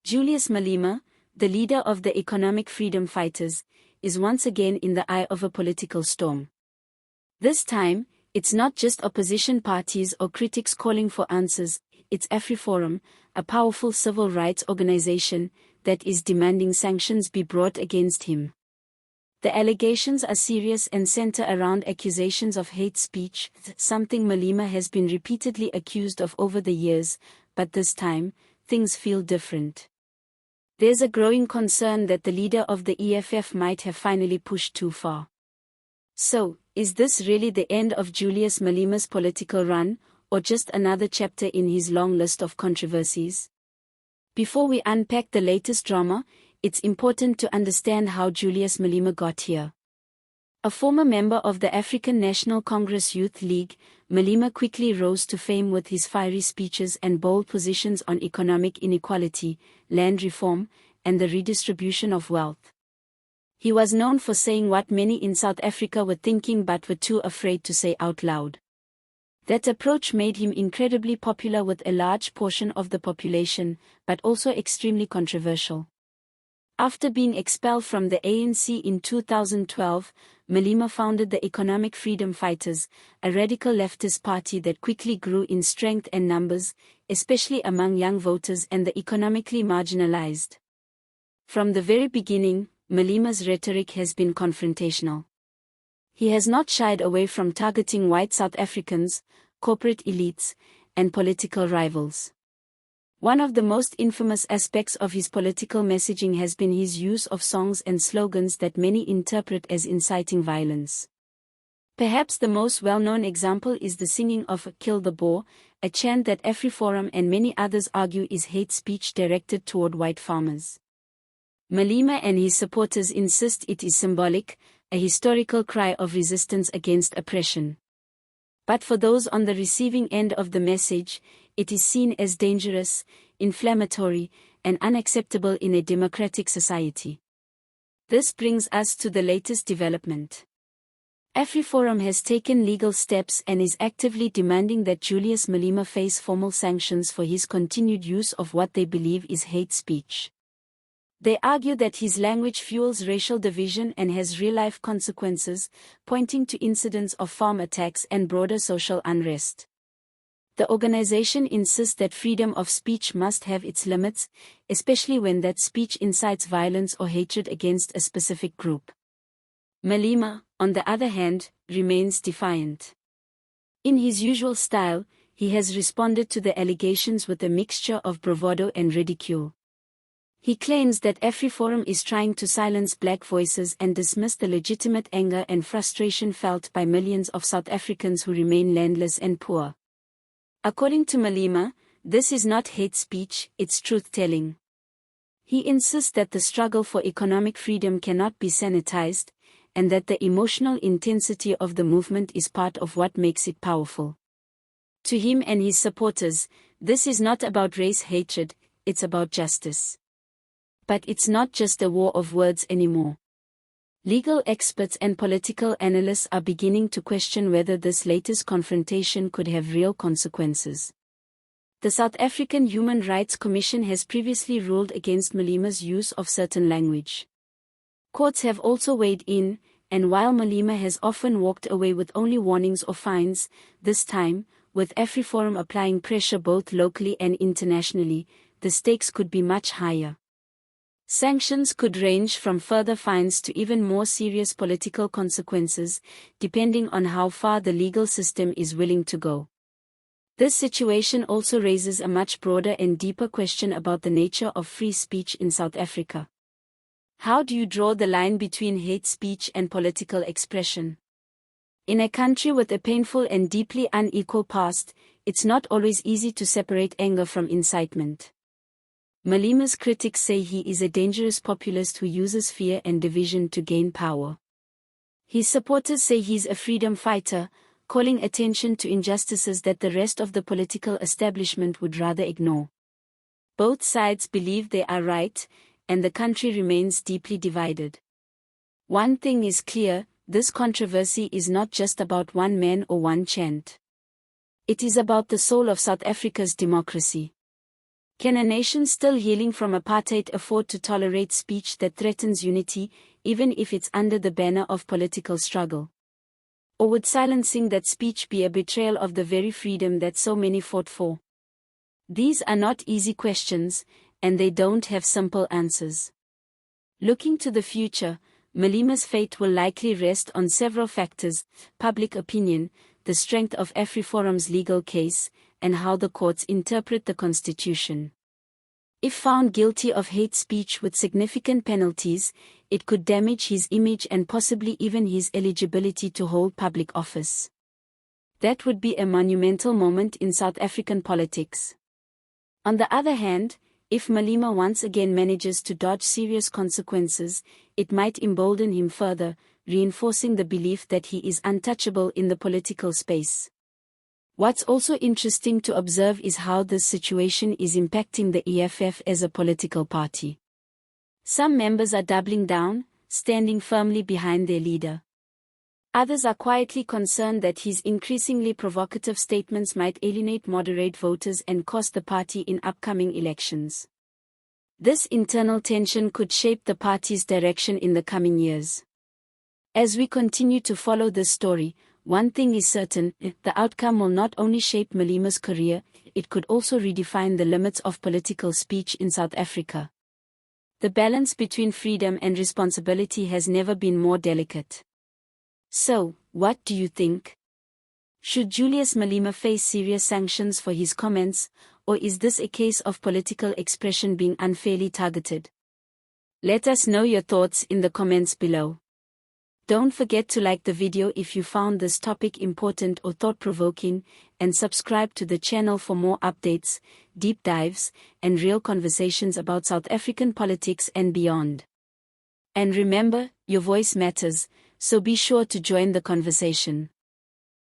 Julius Malema, the leader of the economic freedom fighters, is once again in the eye of a political storm. This time, it's not just opposition parties or critics calling for answers, it's AfriForum, a powerful civil rights organization, that is demanding sanctions be brought against him. The allegations are serious and center around accusations of hate speech, something Malema has been repeatedly accused of over the years, but this time, things feel different. There's a growing concern that the leader of the EFF might have finally pushed too far. So, is this really the end of Julius Malema's political run, or just another chapter in his long list of controversies? Before we unpack the latest drama, it's important to understand how Julius Malema got here. A former member of the African National Congress Youth League, Malema quickly rose to fame with his fiery speeches and bold positions on economic inequality, land reform, and the redistribution of wealth. He was known for saying what many in South Africa were thinking but were too afraid to say out loud. That approach made him incredibly popular with a large portion of the population, but also extremely controversial. After being expelled from the ANC in 2012, Malema founded the Economic Freedom Fighters, a radical leftist party that quickly grew in strength and numbers, especially among young voters and the economically marginalized. From the very beginning, Malema's rhetoric has been confrontational. He has not shied away from targeting white South Africans, corporate elites, and political rivals. One of the most infamous aspects of his political messaging has been his use of songs and slogans that many interpret as inciting violence. Perhaps the most well-known example is the singing of "Kill the Boer," a chant that AfriForum and many others argue is hate speech directed toward white farmers. Malema and his supporters insist it is symbolic, a historical cry of resistance against oppression. But for those on the receiving end of the message, it is seen as dangerous, inflammatory, and unacceptable in a democratic society. This brings us to the latest development. AfriForum has taken legal steps and is actively demanding that Julius Malema face formal sanctions for his continued use of what they believe is hate speech. They argue that his language fuels racial division and has real-life consequences, pointing to incidents of farm attacks and broader social unrest. The organization insists that freedom of speech must have its limits, especially when that speech incites violence or hatred against a specific group. Malema, on the other hand, remains defiant. In his usual style, he has responded to the allegations with a mixture of bravado and ridicule. He claims that AfriForum is trying to silence black voices and dismiss the legitimate anger and frustration felt by millions of South Africans who remain landless and poor. According to Malema, this is not hate speech, it's truth-telling. He insists that the struggle for economic freedom cannot be sanitized, and that the emotional intensity of the movement is part of what makes it powerful. To him and his supporters, this is not about race hatred, it's about justice. But it's not just a war of words anymore. Legal experts and political analysts are beginning to question whether this latest confrontation could have real consequences. The South African Human Rights Commission has previously ruled against Malema's use of certain language. Courts have also weighed in, and while Malema has often walked away with only warnings or fines, this time, with AfriForum applying pressure both locally and internationally, the stakes could be much higher. Sanctions could range from further fines to even more serious political consequences, depending on how far the legal system is willing to go. This situation also raises a much broader and deeper question about the nature of free speech in South Africa. How do you draw the line between hate speech and political expression? In a country with a painful and deeply unequal past, it's not always easy to separate anger from incitement. Malema's critics say he is a dangerous populist who uses fear and division to gain power. His supporters say he's a freedom fighter, calling attention to injustices that the rest of the political establishment would rather ignore. Both sides believe they are right, and the country remains deeply divided. One thing is clear, this controversy is not just about one man or one chant. It is about the soul of South Africa's democracy. Can a nation still healing from apartheid afford to tolerate speech that threatens unity, even if it's under the banner of political struggle? Or would silencing that speech be a betrayal of the very freedom that so many fought for? These are not easy questions, and they don't have simple answers. Looking to the future, Malema's fate will likely rest on several factors: public opinion, the strength of AfriForum's legal case, and how the courts interpret the constitution. If found guilty of hate speech with significant penalties, it could damage his image and possibly even his eligibility to hold public office. That would be a monumental moment in South African politics. On the other hand, if Malema once again manages to dodge serious consequences, it might embolden him further, reinforcing the belief that he is untouchable in the political space. What's also interesting to observe is how this situation is impacting the EFF as a political party. Some members are doubling down, standing firmly behind their leader. Others are quietly concerned that his increasingly provocative statements might alienate moderate voters and cost the party in upcoming elections. This internal tension could shape the party's direction in the coming years. As we continue to follow this story, one thing is certain: the outcome will not only shape Malema's career, it could also redefine the limits of political speech in South Africa. The balance between freedom and responsibility has never been more delicate. So, what do you think? Should Julius Malema face serious sanctions for his comments, or is this a case of political expression being unfairly targeted? Let us know your thoughts in the comments below. Don't forget to like the video if you found this topic important or thought-provoking, and subscribe to the channel for more updates, deep dives, and real conversations about South African politics and beyond. And remember, your voice matters, so be sure to join the conversation.